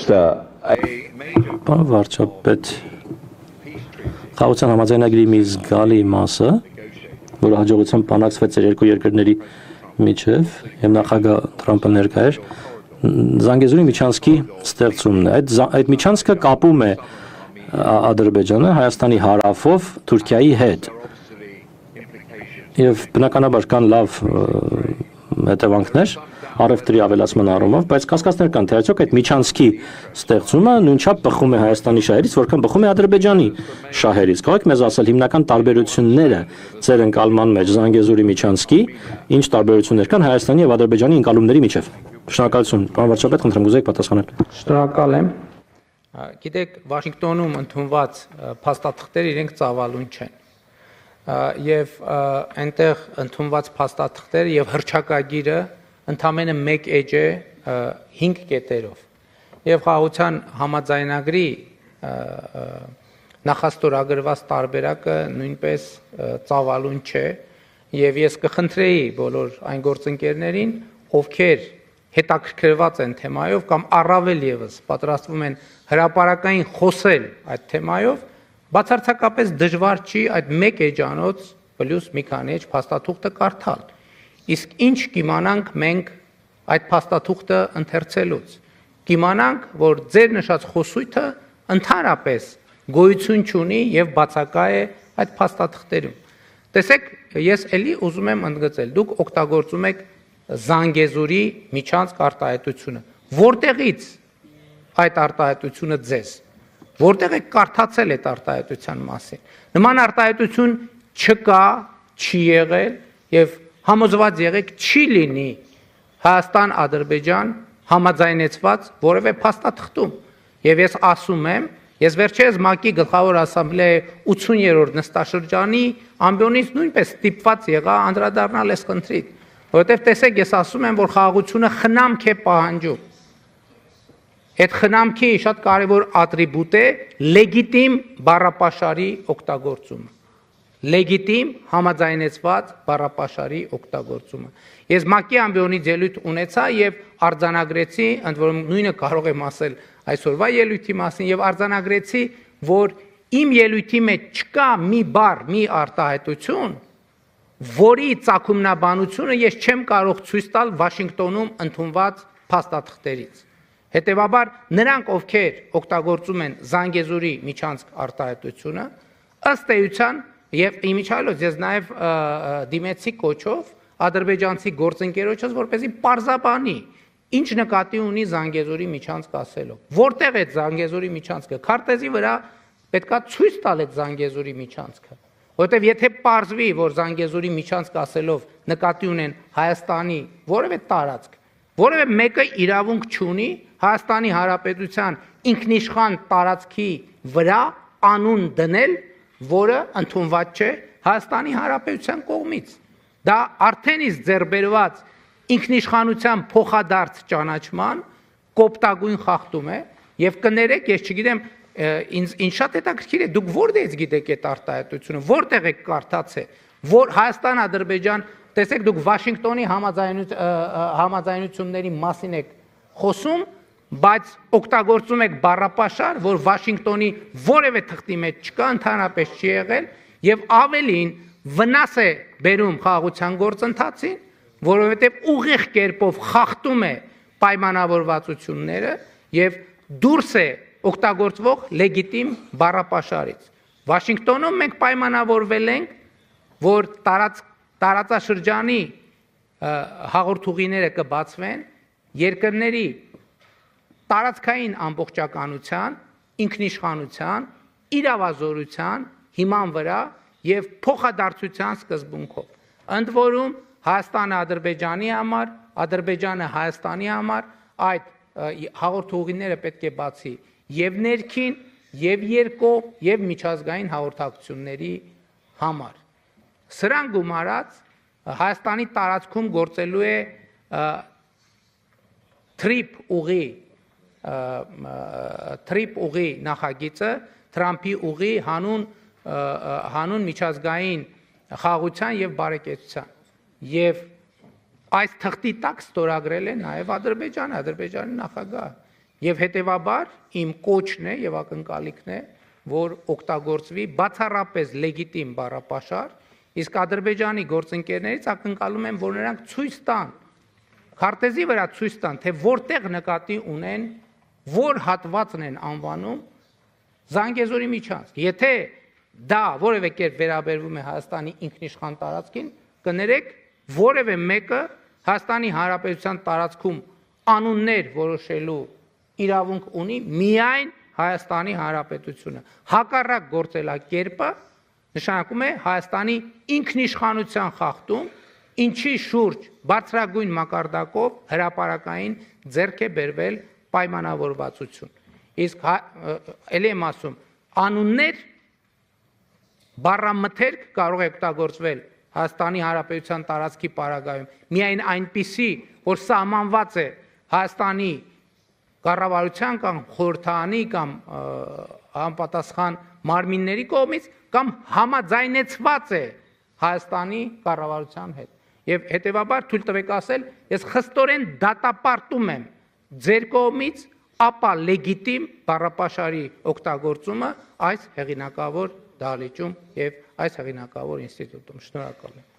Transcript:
Պարոն վարչապետ, խաղաղության համաձայնագրի մի զգալի մասը, որը հաջողությամբ բանակցվեց երկու երկրների միջև եւ նախագահ Թրամփը ներկա էր, Զանգեզուրի միջանցքի ստեղծումն է։ Այդ միջանցքը կապում է Ադրբեջանը Հայաստանի հարավով Թուրքիայի հետ։ Եվ բնականաբար կան լավ հետևանքներ առևտրի ավելացման առումով, բայց կասկածներ կան, թե արդյոք այդ միջանցքի ստեղծումը նույնչափ բխում է Հայաստանի շահերից, որքան բխում է Ադրբեջանի շահերից։ Կարող եք մեզ ասել հիմնական տարբերությունները ձեր ընկալման մեջ Զանգեզուրի միջանցքի, ինչ տարբերություններ կան Հայաստանի եւ Ադրբեջանի ընկալումների միջև։ Շնորհակալություն, պարոն վարչապետ, խնդրեմ ուզեք պատասխանել։ Շնորհակալ եմ։ Գիտեք, Վաշինգտոնում ընդունված փաստաթղթերը իրենք ծավալուն չեն։ Եվ այնտեղ ընդունված փաստաթղթերը եւ հռչակագիրը ընդամենը մեկ էջ է 5 կետերով։ Եվ խաղաղության համաձայնագրի նախաստորագրված տարբերակը նույնպես ծավալուն չէ, եւ ես կխնդրեի բոլոր այն գործընկերներին, ովքեր հետաքրքրված են թեմայով կամ առավել եւս պատրաստվում են հրապարակային խոսել այդ թեմայով, բացարձակապես դժվար չի այդ մեկ էջանոց պլյուս մի քանի էջ փաստաթուղթը կարդալ։ Իսկ ինչ կիմանանք մենք այդ փաստաթուղթը ընթերցելուց։ Կիմանանք, որ ձեր նշած խոսույթը ընդհանրապես գոյություն չունի եւ բացակա է այդ փաստաթղթերում։ Տեսեք, ես էլի ուզում եմ ընդգծել, դուք օգտագործում եք Զանգեզուրի միջանցք արտահայտությունը։ Որտեղից այդ արտահայտությունը ձեզ։ Որտեղ եք կարդացել այդ արտահայտության մասին։ Նման արտահայտություն չկա, չի եղել եւ համոզված եղեք չի լինի Հայաստան-Ադրբեջան համաձայնեցված որևէ փաստաթղթում։ Եվ ես ասում եմ, ես վերջերս ՄԱԿ-ի գլխավոր ասամբլեայի 80-րդ նստաշրջանի ամբիոնից նույնպես ստիպված եղա անդրադառնալ այս խնդրին, որովհետև տեսեք, ես ասում եմ, որ խաղաղությունը խնամք է պահանջում։ Այդ խնամքի շատ կարևոր ատրիբուտ է լեգիտիմ բառապաշարի օգտագործումը։ Լեգիտիմ համաձայնեցված բառապաշարի օգտագործումը։ Ես ՄԱԿ-ի ամբիոնից ելույթ ունեցա եւ արձանագրեցի, ընդ որում նույնը կարող եմ ասել այսօրվա ելույթի մասին եւ արձանագրեցի, որ իմ ելույթի մեջ չկա մի բառ, մի արտահայտություն, որի ծագումնաբանությունը ես չեմ կարող ցույց տալ Վաշինգտոնում ընդունված փաստաթղթերից։ Հետևաբար նրանք, ովքեր օգտագործում են Զանգեզուրի միջանցք արտահայտությունը, ըստ էության եւ իմիջիալոց ես նաեւ դիմեցի կոչով ադրբեջանցի գործընկերոջս, որպեսզի պարզաբանի, ինչ նկատի ունի Զանգեզուրի միջանցք ասելով։ Որտեղ է Զանգեզուրի միջանցքը։ Քարտեզի վրա պետքա ցույց տալ այդ Զանգեզուրի միջանցքը։ Որտեւ եթե պարզվի, որ Զանգեզուրի միջանցք ասելով նկատի ունեն Հայաստանի որևէ տարածք, որևէ մեկը իրավունք չունի Հայաստանի Հանրապետության ինքնիշխան տարածքի վրա անուն դնել, որը ընդունված չէ Հայաստանի Հանրապետության կողմից։ Դա արդեն իսկ ձեռբերված ինքնիշխանության փոխադարձ ճանաչման կոպտագույն խախտում է եւ կներեք, ես չգիտեմ, ինձ շատ հետաքրքիր է, դուք որտեղից գիտեք այդ արտահայտությունը, որտեղ եք կարդացել, որ Հայաստան-Ադրբեջան, տեսեք, դուք Վաշինգտոնի համաձայնությունների մասին եք խոսում, բայց օգտագործում եք բառապաշար, որ Վաշինգտոնի որևէ թղթի մեջ չկա, ընդհանրապես չի եղել եւ ավելին վնաս է բերում խաղաղության գործընթացին, որովհետեւ ուղիղ կերպով խախտում է պայմանավորվածությունները եւ դուրս է օգտագործվող լեգիտիմ բառապաշարից։ Վաշինգտոնում մենք պայմանավորվել ենք, որ տարածաշրջանի հաղորդուղիները կբացվեն երկրների տարածքային ամբողջականության, ինքնիշխանության, իրավազորության հիման վրա եւ փոխադարձության սկզբունքով։ Ընդ որում Հայաստանը Ադրբեջանի համար, Ադրբեջանը Հայաստանի համար այդ հաղորդուղիները պետք է բացի եւ ներքին, եւ երկկողմ, եւ միջազգային հաղորդակցությունների համար։ Սրան գումարած Հայաստանի տարածքում գործելու է թրիպ ուղի նախագիծը, Թրամփի ուղի հանուն միջազգային խաղաղության եւ բարեկեցության։ Եվ այս թղթի տակ ստորագրել է նաեւ Ադրբեջանի նախագահը։ Եվ հետևաբար իմ կոչն է եւ ակնկալիքն է, որ օգտագործվի բացառապես լեգիտիմ բառապաշար, իսկ Ադրբեջանի գործընկերներից ակնկալում եմ, որ նրանք ցույց տան, քարտեզի վրա ցույց տան, թե որտեղ նկատի ունեն, որ հատվածն են անվանում Զանգեզուրի միջանցք։ Եթե դա որևէ կերպ վերաբերվում է Հայաստանի ինքնիշխան տարածքին, կներեք, որևէ մեկը Հայաստանի Հանրապետության տարածքում անուններ որոշելու իրավունք ունի միայն Հայաստանի Հանրապետությունը։ Հակառակ գործելակերպը նշանակում է Հայաստանի ինքնիշխանության խախտում, ինչի շուրջ բարձրագույն մակարդակով հրապարակային ձեռք է բերվել պայմանավորվածություն։ Իսկ ելի եմ ասում, անուններ բառամթերք կարող է օգտագործվել Հայաստանի Հանրապետության տարածքի պարագայում միայն այնպիսի, որ սահմանված է Հայաստանի կառավարության կամ խորհրդարանի կամ համապատասխան մարմինների կողմից կամ համաձայնեցված է Հայաստանի կառավարության հետ։ Եվ հետևաբար թույլ տվեք ասել, ես խստորեն դատապարտում եմ ձեր կողմից ապա լեգիտիմ բառապաշարի օգտագործումը այս հեղինակավոր դահլիճում եւ այս հեղինակավոր ինստիտուտում։ Շնորհակալ եմ։